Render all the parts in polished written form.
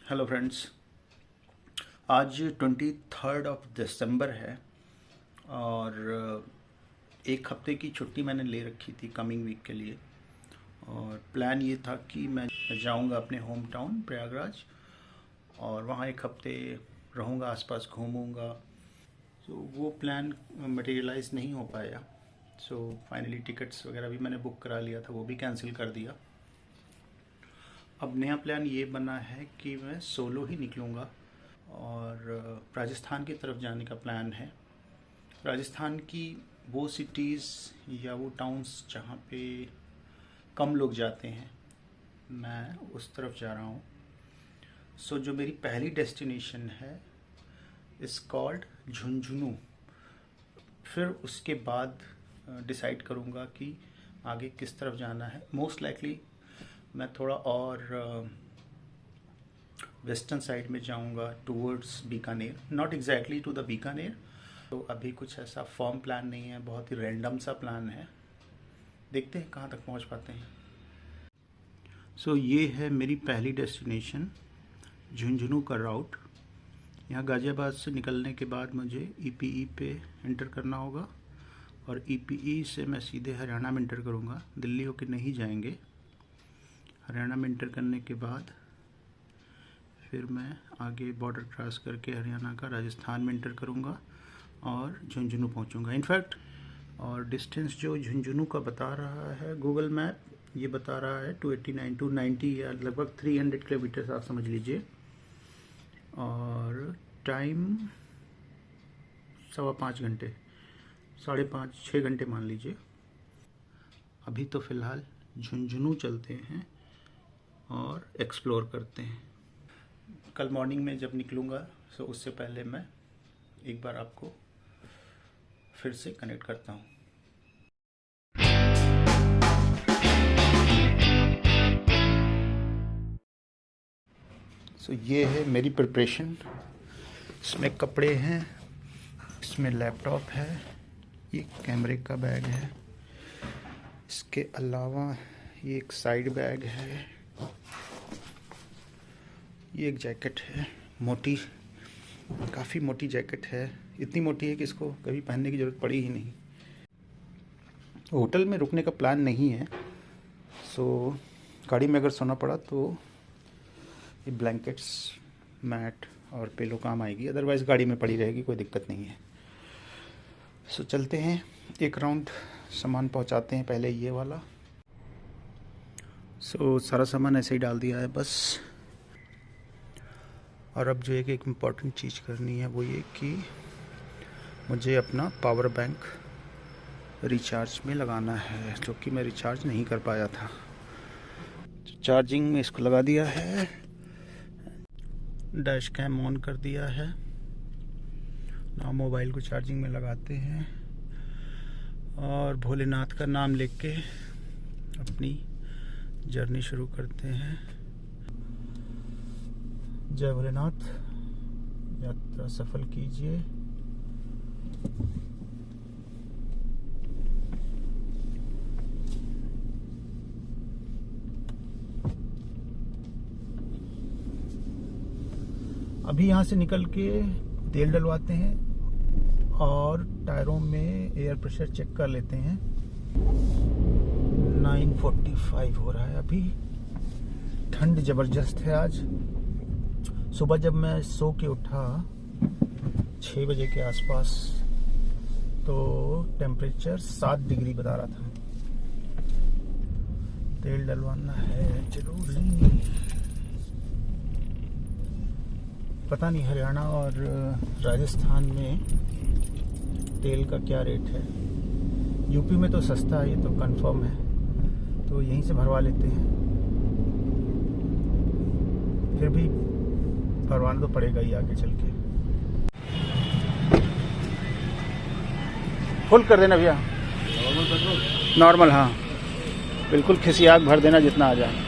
Hello friends, आज 23 दिसंबर है और एक हफ्ते की छुट्टी मैंने ले रखी थी कमिंग वीक के लिए। और प्लान ये था कि मैं जाऊंगा अपने होम टाउन प्रयागराज और वहाँ एक हफ्ते रहूँगा, आसपास घूमूंगा। तो वो प्लान मटेरियलाइज नहीं हो पाया। सो फाइनली टिकट्स वगैरह भी मैंने बुक करा लिया था, वो भी कैंसिल कर दिया। अब नया प्लान ये बना है कि मैं सोलो ही निकलूँगा और राजस्थान की तरफ जाने का प्लान है। राजस्थान की वो सिटीज़ या वो टाउन्स जहाँ पे कम लोग जाते हैं, मैं उस तरफ जा रहा हूँ। सो जो मेरी पहली डेस्टिनेशन है इस कॉल्ड झुंझुनू। फिर उसके बाद डिसाइड करूँगा कि आगे किस तरफ जाना है। मोस्ट लाइकली मैं थोड़ा और वेस्टर्न साइड में जाऊंगा towards Bikaner, not exactly to the Bikaner. तो अभी कुछ ऐसा फॉर्म प्लान नहीं है, बहुत ही रैंडम सा प्लान है। देखते हैं कहाँ तक पहुँच पाते हैं। सो ये है मेरी पहली डेस्टिनेशन, झुंझुनू का राउट। यहाँ गाज़ियाबाद से निकलने के बाद मुझे ईपीई पे एंटर करना होगा और ईपीई से मैं सीधे हरियाणा में एंटर करूँगा। दिल्ली होके नहीं जाएंगे। हरियाणा में एंटर करने के बाद फिर मैं आगे बॉर्डर क्रॉस करके हरियाणा का राजस्थान में एंटर करूँगा और झुंझुनू पहुँचूँगा। इनफैक्ट और डिस्टेंस जो झुंझुनू का बता रहा है गूगल मैप, ये बता रहा है 289 टू 90 या लगभग 300 किलोमीटर आप समझ लीजिए। और टाइम 5.25 घंटे, 5.5-6 घंटे मान लीजिए। अभी तो फ़िलहाल झुंझुनू चलते हैं और एक्सप्लोर करते हैं। कल मॉर्निंग में जब निकलूँगा तो उससे पहले मैं एक बार आपको फिर से कनेक्ट करता हूँ। सो ये है मेरी प्रिपरेशन। इसमें कपड़े हैं, इसमें लैपटॉप है, ये कैमरे का बैग है, इसके अलावा ये एक साइड बैग है, ये एक जैकेट है, मोटी, काफ़ी मोटी जैकेट है। इतनी मोटी है कि इसको कभी पहनने की ज़रूरत पड़ी ही नहीं। होटल में रुकने का प्लान नहीं है। सो गाड़ी में अगर सोना पड़ा तो ये ब्लैंकेट्स, मैट और पिलो काम आएगी, अदरवाइज़ गाड़ी में पड़ी रहेगी, कोई दिक्कत नहीं है। सो चलते हैं, एक राउंड सामान पहुंचाते हैं, पहले ये वाला। सो सारा सामान ऐसे ही डाल दिया है बस। और अब जो एक इम्पॉर्टेंट चीज़ करनी है वो ये कि मुझे अपना पावर बैंक रिचार्ज में लगाना है, जो कि मैं रिचार्ज नहीं कर पाया था। चार्जिंग में इसको लगा दिया है, डैश कैम ऑन कर दिया है। ना मोबाइल को चार्जिंग में लगाते हैं और भोलेनाथ का नाम लेके अपनी जर्नी शुरू करते हैं। जय भोलेनाथ, यात्रा सफल कीजिए। अभी यहाँ से निकल के तेल डलवाते हैं और टायरों में एयर प्रेशर चेक कर लेते हैं। 9:45 हो रहा है अभी। ठंड ज़बरदस्त है आज। सुबह जब मैं सो के उठा 6 बजे के आसपास तो टेम्परेचर 7 डिग्री बता रहा था। तेल डलवाना है जरूरी। पता नहीं हरियाणा और राजस्थान में तेल का क्या रेट है। यूपी में तो सस्ता है, ये तो कंफर्म है, तो यहीं से भरवा लेते हैं। फिर भी भरवाना तो पड़ेगा ही आगे चल के। फुल कर देना भैया, नॉर्मल। हाँ बिल्कुल, खिसियाक भर देना जितना आ जाए।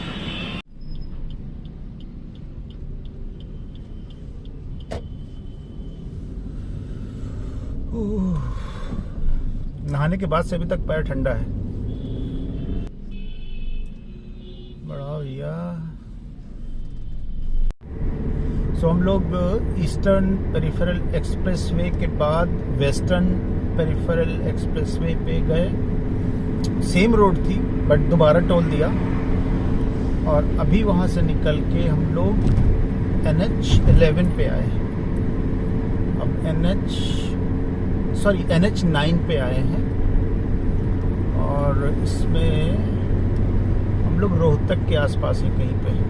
नहाने के बाद से अभी तक पैर ठंडा है। बड़ा भैया सो हम लोग ईस्टर्न पेरिफेरल एक्सप्रेसवे के बाद वेस्टर्न पेरिफेरल एक्सप्रेसवे पे गए। सेम रोड थी बट दोबारा टोल दिया, और अभी वहाँ से निकल के हम लोग NH11 पे आए। अब NH9 पे आए हैं, और इसमें हम लोग रोहतक के आसपास ही कहीं पे।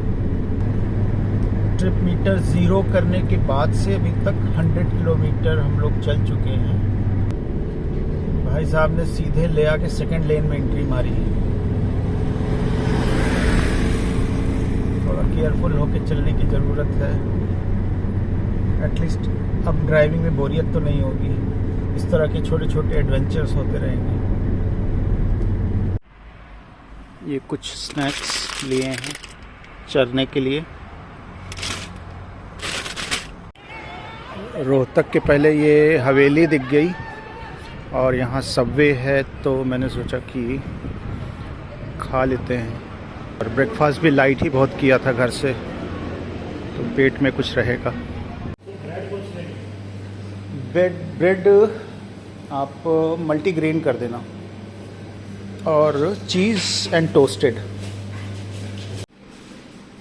ट्रिप मीटर 0 करने के बाद से अभी तक 100 किलोमीटर हम लोग चल चुके हैं। भाई साहब ने सीधे ले आके सेकंड लेन में एंट्री मारी है। थोड़ा केयरफुल होके चलने की ज़रूरत है। एटलीस्ट अब ड्राइविंग में बोरियत तो नहीं होगी। इस तरह के छोटे छोटे एडवेंचर्स होते रहेंगे। ये कुछ स्नैक्स लिए हैं चरने के लिए। रोहतक के पहले ये हवेली दिख गई, और यहाँ सबवे है, तो मैंने सोचा कि खा लेते हैं। और ब्रेकफास्ट भी लाइट ही बहुत किया था घर से, तो पेट में कुछ रहेगा। ब्रेड आप मल्टीग्रेन कर देना, और चीज़ एंड टोस्टेड।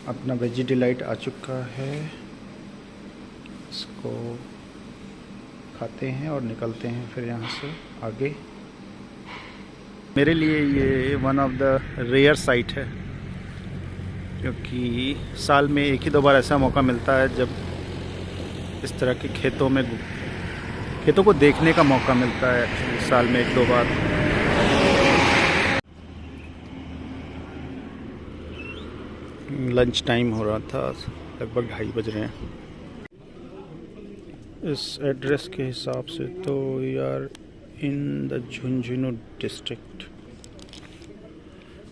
अपना वेजी डिलाइट आ चुका है, इसको खाते हैं और निकलते हैं फिर यहाँ से आगे। मेरे लिए ये one of the rare site है, क्योंकि साल में एक ही दो बार ऐसा मौका मिलता है जब इस तरह के खेतों को देखने का मौका मिलता है। एक्चुअली साल में एक दो बार। लंच टाइम हो रहा था, लगभग 2:30 बज रहे हैं। इस एड्रेस के हिसाब से तो we are in the Jhunjhunu district.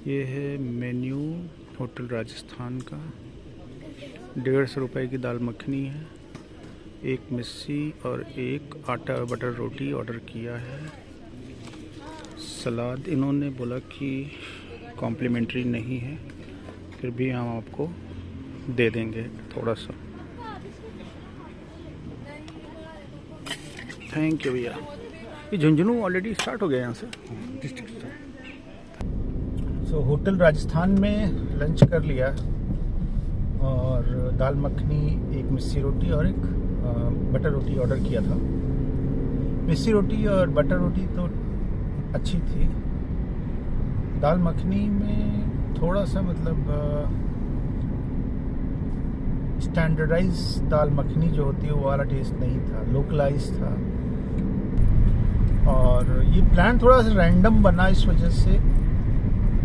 ये है मेन्यू होटल राजस्थान का। 150 रुपए की दाल मखनी है, एक मिस्सी और एक आटा बटर रोटी ऑर्डर किया है। सलाद इन्होंने बोला कि कॉम्प्लीमेंट्री नहीं है, फिर भी हम आपको दे देंगे थोड़ा सा। थैंक यू भैया। ये झुंझुनू ऑलरेडी स्टार्ट हो गया यहाँ से डिस्ट्रिक्ट। सो होटल राजस्थान में लंच कर लिया, और दाल मखनी, एक मिस्सी रोटी और एक बटर रोटी ऑर्डर किया था। मिस्सी रोटी और बटर रोटी तो अच्छी थी। दाल मखनी में थोड़ा सा मतलब स्टैंडर्डाइज दाल मखनी जो होती है वो वाला टेस्ट नहीं था, लोकलाइज था। और ये प्लान थोड़ा सा रैंडम बना, इस वजह से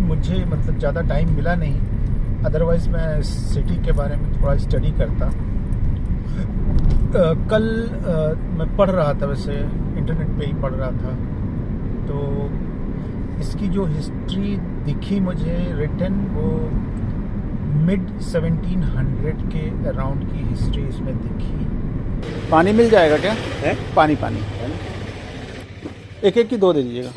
मुझे मतलब ज़्यादा टाइम मिला नहीं। अदरवाइज़ मैं सिटी के बारे में थोड़ा स्टडी करता। कल मैं पढ़ रहा था, वैसे इंटरनेट पे ही पढ़ रहा था, तो इसकी जो हिस्ट्री दिखी मुझे रिटन, वो मिड 1700 के अराउंड की हिस्ट्री इसमें दिखी। पानी मिल जाएगा क्या? है पानी एक की 2 दे दीजिएगा।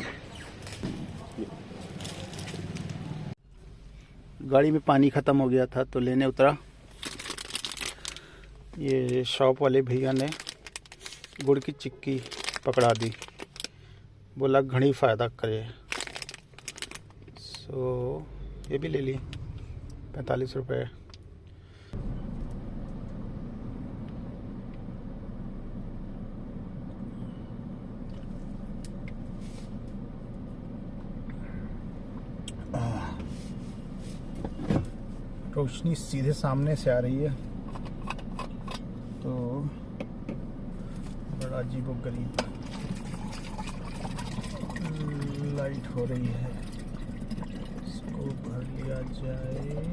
गाड़ी में पानी ख़त्म हो गया था तो लेने उतरा। ये शॉप वाले भैया ने गुड़ की चिक्की पकड़ा दी, बोला घड़ी फ़ायदा करे। सो ये भी ले ली, 45 रुपये। रोशनी सीधे सामने से आ रही है, तो बड़ा अजीबोगरीब लाइट हो रही है। इसको भर लिया जाए।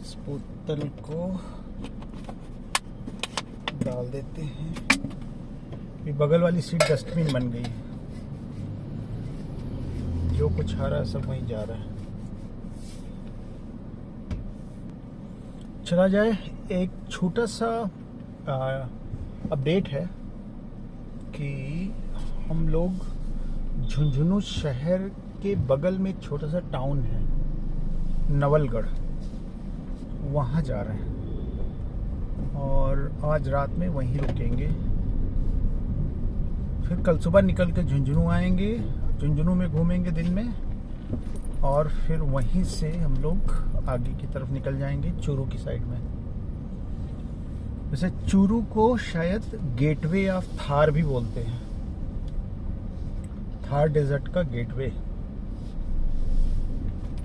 इस बोतल को डाल देते हैं। ये बगल वाली सीट डस्टबिन बन गई है, जो कुछ आ रहा है सब वहीं जा रहा है। चला जाए। एक छोटा सा अपडेट है कि हम लोग झुंझुनू शहर के बगल में एक छोटा सा टाउन है नवलगढ़, वहाँ जा रहे हैं और आज रात में वहीं रुकेंगे। फिर कल सुबह निकल के झुंझुनू आएंगे, झुंझुनू में घूमेंगे दिन में और फिर वहीं से हम लोग आगे की तरफ निकल जाएंगे चूरू की साइड में। वैसे चूरू को शायद गेटवे ऑफ थार भी बोलते हैं, थार डेजर्ट का गेटवे।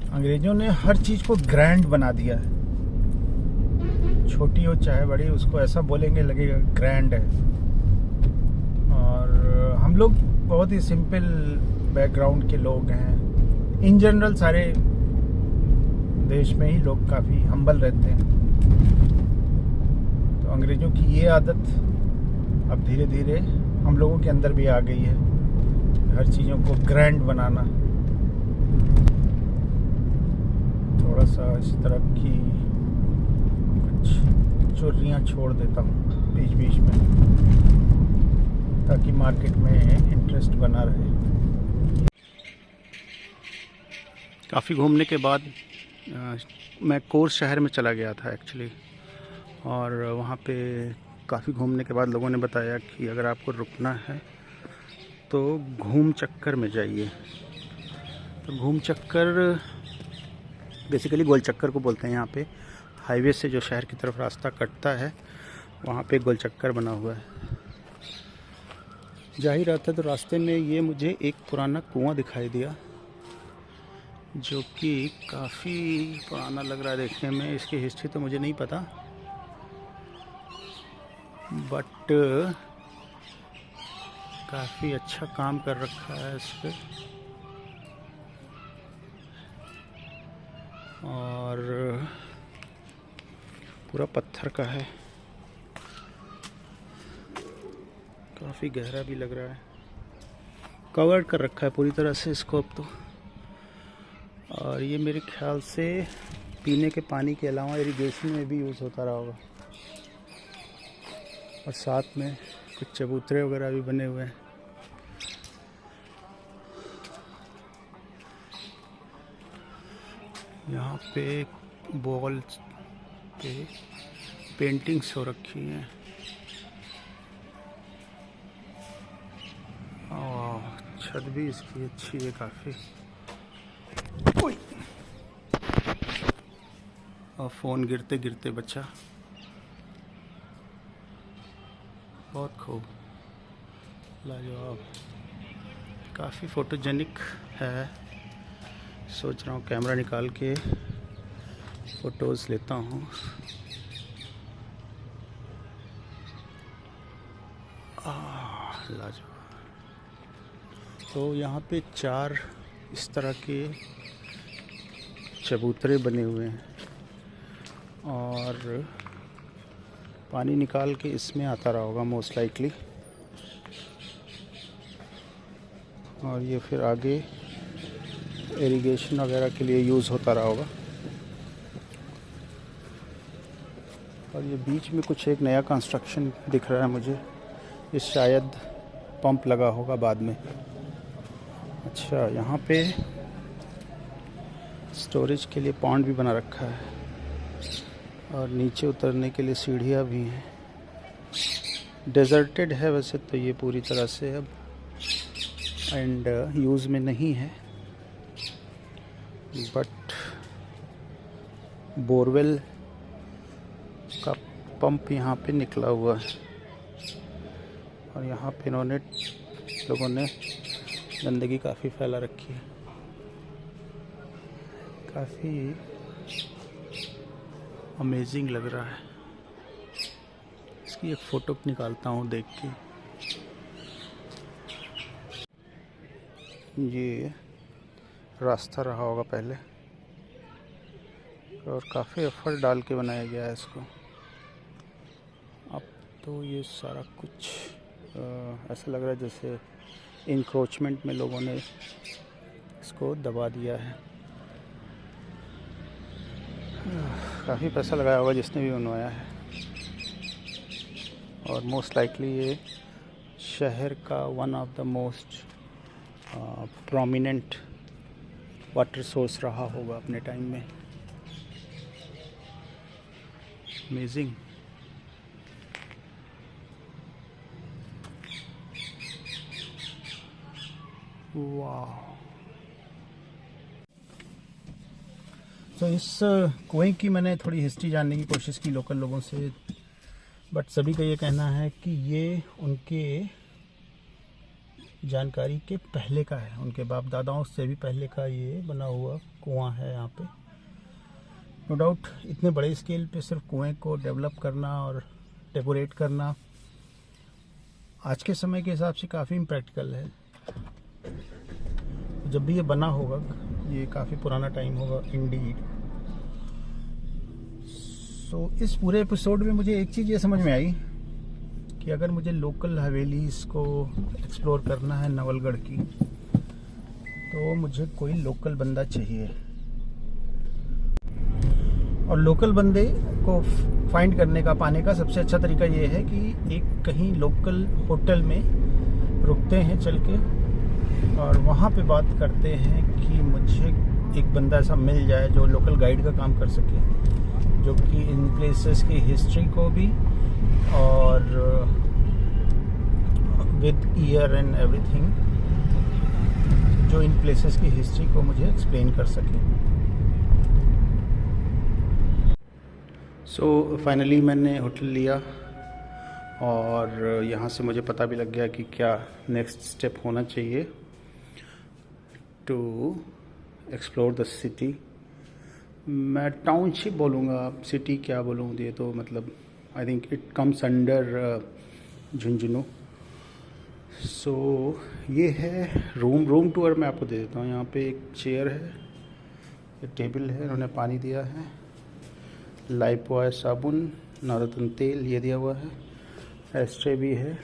अंग्रेजों ने हर चीज को ग्रैंड बना दिया है, छोटी हो चाहे बड़ी, उसको ऐसा बोलेंगे लगेगा ग्रैंड है। और हम लोग बहुत ही सिंपल बैकग्राउंड के लोग हैं। इन जनरल सारे देश में ही लोग काफ़ी हम्बल रहते हैं। तो अंग्रेज़ों की ये आदत अब धीरे धीरे हम लोगों के अंदर भी आ गई है, हर चीज़ों को ग्रैंड बनाना। थोड़ा सा इस तरह की कुछ चोरियाँ छोड़ देता हूँ बीच बीच में, ताकि मार्केट में इंटरेस्ट बना रहे। काफ़ी घूमने के बाद मैं कोर्स शहर में चला गया था एक्चुअली, और वहाँ पे काफ़ी घूमने के बाद लोगों ने बताया कि अगर आपको रुकना है तो घूम चक्कर में जाइए। तो घूम चक्कर बेसिकली गोल चक्कर को बोलते हैं। यहाँ पे हाईवे से जो शहर की तरफ रास्ता कटता है वहाँ पे गोल चक्कर बना हुआ है। जा ही रहा था तो रास्ते में ये मुझे एक पुराना कुआं दिखाई दिया, जो कि काफ़ी पुराना लग रहा है देखने में। इसकी हिस्ट्री तो मुझे नहीं पता, बट काफ़ी अच्छा काम कर रखा है इस पे। और पूरा पत्थर का है, काफ़ी गहरा भी लग रहा है। कवर कर रखा है पूरी तरह से इसको अब तो। और ये मेरे ख्याल से पीने के पानी के अलावा इरिगेशन में भी यूज़ होता रहा होगा। और साथ में कुछ चबूतरे वगैरह भी बने हुए हैं। यहाँ पे वॉल पे पेंटिंग्स हो रखी हैं। और छत भी इसकी अच्छी है काफ़ी। और फ़ोन गिरते गिरते बचा। बहुत खूब, लाजवाब, काफ़ी फ़ोटोजेनिक है। सोच रहा हूँ कैमरा निकाल के फ़ोटोज़ लेता हूँ। लाजवाब। तो यहाँ पे 4 इस तरह के चबूतरे बने हुए हैं और पानी निकाल के इसमें आता रहा होगा मोस्ट लाइकली। और ये फिर आगे इरिगेशन वगैरह के लिए यूज़ होता रहा होगा। और ये बीच में कुछ एक नया कंस्ट्रक्शन दिख रहा है मुझे। ये शायद पंप लगा होगा बाद में। अच्छा, यहाँ पे स्टोरेज के लिए पॉन्ड भी बना रखा है और नीचे उतरने के लिए सीढ़ियाँ भी हैं। डेजर्टेड है वैसे तो ये पूरी तरह से अब, एंड यूज़ में नहीं है, बट बोरवेल का पंप यहाँ पे निकला हुआ है। और यहाँ पे इन्होंने लोगों ने गंदगी काफ़ी फैला रखी है। काफ़ी अमेजिंग लग रहा है। इसकी एक फ़ोटो निकालता हूँ देख के। ये रास्ता रहा होगा पहले और काफ़ी एफर्ट डाल के बनाया गया है इसको। अब तो ये सारा कुछ ऐसा लग रहा है जैसे इंक्रोचमेंट में लोगों ने इसको दबा दिया है। काफ़ी पैसा लगाया होगा जिसने भी बनवाया है। और मोस्ट लाइकली ये शहर का one of the most prominent water source रहा होगा अपने टाइम में। अमेजिंग। वाह। तो इस कुएं की मैंने थोड़ी हिस्ट्री जानने की कोशिश की लोकल लोगों से, बट सभी का ये कहना है कि ये उनके जानकारी के पहले का है, उनके बाप दादाओं से भी पहले का ये बना हुआ कुआं है यहाँ पे। नो डाउट इतने बड़े स्केल पे सिर्फ कुएं को डेवलप करना और डेकोरेट करना आज के समय के हिसाब से काफ़ी इम्प्रैक्टिकल है। जब भी ये बना होगा ये काफ़ी पुराना टाइम होगा इंडीड। सो इस पूरे एपिसोड में मुझे एक चीज़ ये समझ में आई कि अगर मुझे लोकल हवेलीज़ को एक्सप्लोर करना है नवलगढ़ की, तो मुझे कोई लोकल बंदा चाहिए। और लोकल बंदे को फाइंड करने का, पाने का सबसे अच्छा तरीका ये है कि एक कहीं लोकल होटल में रुकते हैं चल के और वहाँ पे बात करते हैं कि मुझे एक बंदा ऐसा मिल जाए जो लोकल गाइड का काम कर सके, जो कि इन प्लेसेस की हिस्ट्री को भी और विद ईयर एंड एवरीथिंग, जो इन प्लेसेस की हिस्ट्री को मुझे एक्सप्लेन कर सके। सो फाइनली मैंने होटल लिया और यहाँ से मुझे पता भी लग गया कि क्या नेक्स्ट स्टेप होना चाहिए टू एक्सप्लोर द सिटी। मैं टाउनशिप बोलूँगा, सिटी क्या बोलूँ, ये तो मतलब I think it comes under Jhunjhunu. So ये है रूम टूर मैं आपको दे देता हूँ। यहाँ पे एक चेयर है, एक टेबल है, उन्होंने पानी दिया है, लाइफबॉय साबुन, नारदातन तेल ये दिया हुआ है, एस्ट्रे भी है।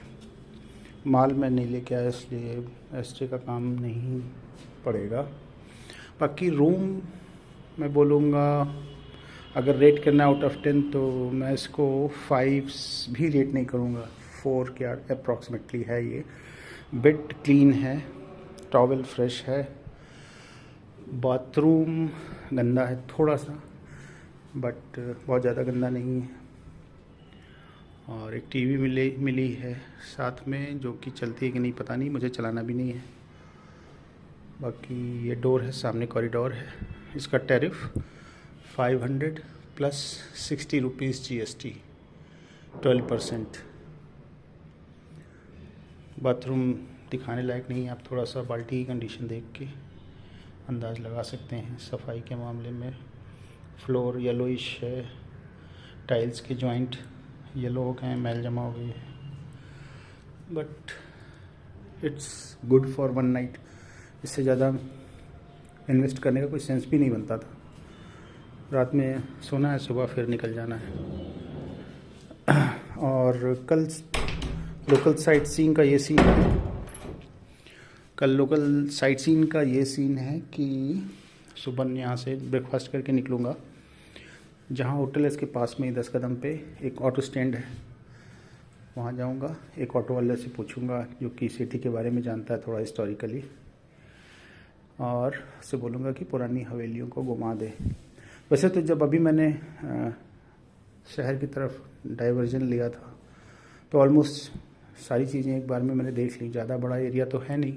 माल मैं नहीं लेके आया इसलिए एस्ट्रे का काम नहीं पड़ेगा। बाकी रूम मैं बोलूँगा अगर रेट करना आउट ऑफ 10 तो मैं इसको 5 भी रेट नहीं करूँगा, 4 के अप्रॉक्सीमेटली है ये। बेड क्लीन है, टॉवल फ्रेश है, बाथरूम गंदा है थोड़ा सा बट बहुत ज़्यादा गंदा नहीं है, और एक टीवी मिली है साथ में जो कि चलती है कि नहीं पता नहीं, मुझे चलाना भी नहीं है। बाकी ये डोर है, सामने कॉरिडोर है। इसका tariff 500 plus 60 rupees GST 12%। Bathroom दिखाने लायक नहीं है, आप थोड़ा सा बाल्टी की कंडीशन देख के अंदाज़ लगा सकते हैं। सफाई के मामले में फ्लोर येलोइश है, टाइल्स के जॉइंट येलो हो गए हैं, मैल जमा हो गई है, but it's good for 1 night. इससे ज़्यादा इन्वेस्ट करने का कोई सेंस भी नहीं बनता था। रात में सोना है, सुबह फिर निकल जाना है। और कल लोकल साइट सीन का ये सीन है, कि सुबह यहाँ से ब्रेकफास्ट करके निकलूँगा। जहाँ होटल है इसके पास में ही 10 कदम पे एक ऑटो स्टैंड है, वहाँ जाऊँगा। एक ऑटो वाले से पूछूँगा जो कि सिटी के बारे में जानता है थोड़ा हिस्टोरिकली, और उससे बोलूँगा कि पुरानी हवेलियों को घुमा दे। वैसे तो जब अभी मैंने शहर की तरफ डाइवर्जन लिया था तो ऑलमोस्ट सारी चीज़ें एक बार में मैंने देख ली। ज़्यादा बड़ा एरिया तो है नहीं।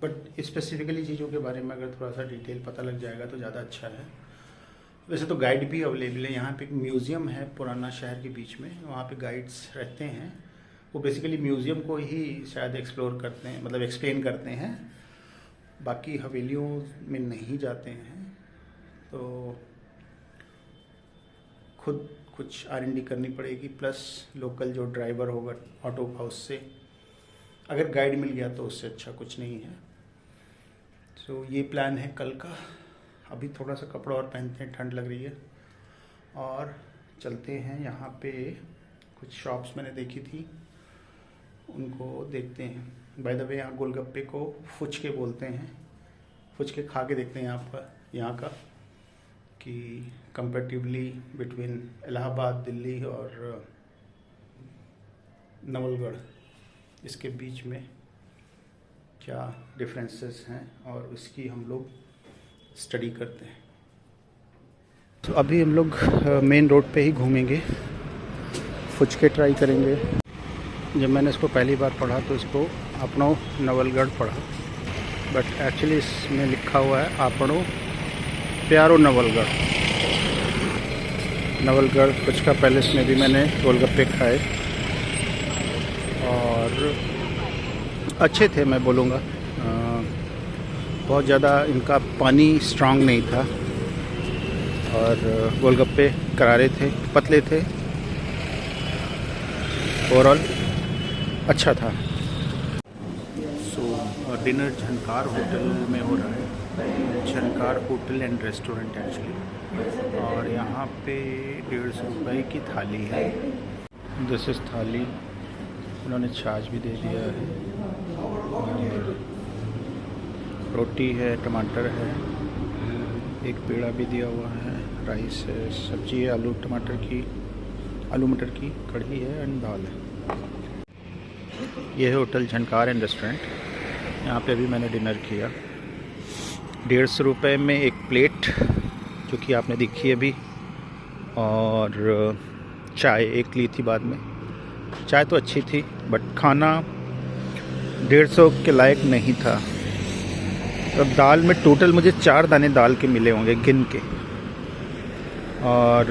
बट स्पेसिफिकली चीज़ों के बारे में अगर थोड़ा सा डिटेल पता लग जाएगा तो ज़्यादा अच्छा है। वैसे तो गाइड भी अवेलेबल है। यहाँ पे एक म्यूज़ियम है पुराना शहर के बीच में, वहाँ पे गाइड्स रहते हैं। वो बेसिकली म्यूज़ियम को ही शायद एक्सप्लोर करते हैं, मतलब एक्सप्लेन करते हैं, बाकी हवेलियों में नहीं जाते हैं। तो खुद कुछ R&D करनी पड़ेगी, प्लस लोकल जो ड्राइवर होगा ऑटो हाउस से, अगर गाइड मिल गया तो उससे अच्छा कुछ नहीं है। सो ये प्लान है कल का। अभी थोड़ा सा कपड़ा और पहनते हैं, ठंड लग रही है, और चलते हैं। यहाँ पे कुछ शॉप्स मैंने देखी थी, उनको देखते हैं। बाय द वे यहाँ गोलगप्पे को फुचके बोलते हैं। फुचके खा के देखते हैं यहाँ का कि कंपैरेटिवली बिटवीन इलाहाबाद, दिल्ली और नवलगढ़, इसके बीच में क्या डिफरेंसेस हैं, और उसकी हम लोग स्टडी करते हैं। तो अभी हम लोग मेन रोड पे ही घूमेंगे, फुचके ट्राई करेंगे। जब मैंने इसको पहली बार पढ़ा तो इसको आपनो नवलगढ़ पढ़ा, बट एक्चुअली इसमें लिखा हुआ है आपनो प्यारो नवलगढ़। नवलगढ़ फुचका पैलेस में भी मैंने गोलगप्पे खाए और अच्छे थे, मैं बोलूँगा। बहुत ज़्यादा इनका पानी स्ट्रांग नहीं था और गोलगप्पे करारे थे, पतले थे, ओवरऑल अच्छा था। डिनर झनकार होटल में हो रहा है, झनकार होटल एंड रेस्टोरेंट एक्चुअली, और यहाँ पे 150 रुपये की थाली है। दिस इज़ थाली, उन्होंने छाछ भी दे दिया है और रोटी है, टमाटर है, एक पेड़ा भी दिया हुआ है, राइस है, सब्जी है, आलू मटर की कढ़ी है एंड दाल है। यह है होटल झनकार एंड रेस्टोरेंट, यहाँ पे अभी मैंने डिनर किया। 150 रुपये में एक प्लेट जो कि आपने देखी अभी, और चाय एक ली थी बाद में। चाय तो अच्छी थी बट खाना 150 के लायक नहीं था। अब दाल में टोटल मुझे 4 दाने दाल के मिले होंगे गिन के, और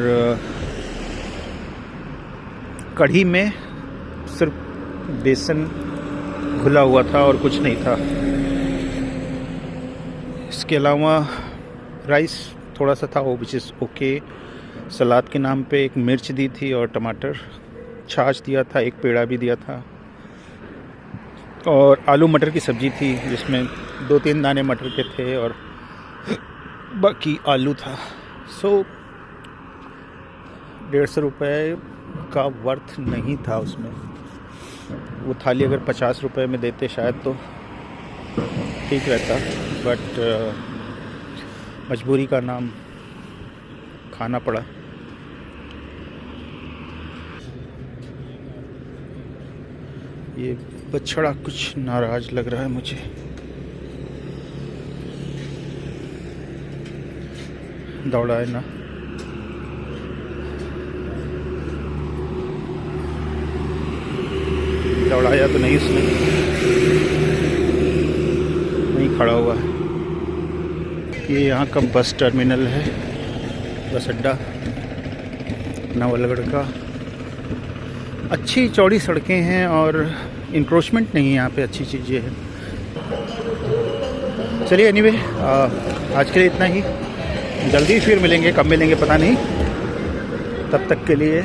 कढ़ी में सिर्फ बेसन घुला हुआ था और कुछ नहीं था। इसके अलावा राइस थोड़ा सा था, वो विच इज़ ओके। सलाद के नाम पे एक मिर्च दी थी और टमाटर, छाछ दिया था, एक पेड़ा भी दिया था, और आलू मटर की सब्ज़ी थी जिसमें 2-3 दाने मटर के थे और बाकी आलू था। सो 150 रुपये का वर्थ नहीं था उसमें। वो थाली अगर 50 रुपये में देते शायद तो ठीक रहता, बट मजबूरी का नाम खाना पड़ा। ये बछड़ा कुछ नाराज़ लग रहा है मुझे। दौड़ा है ना, दौड़ाया तो नहीं उसने, वहीं खड़ा हुआ है। ये यहाँ का बस टर्मिनल है, बस अड्डा नवलगढ़ का। अच्छी चौड़ी सड़कें हैं और इंक्रोचमेंट नहीं है यहाँ पे, अच्छी चीज़ें हैं। चलिए एनीवे, आज के लिए इतना ही। जल्दी फिर मिलेंगे, कब मिलेंगे पता नहीं। तब तक के लिए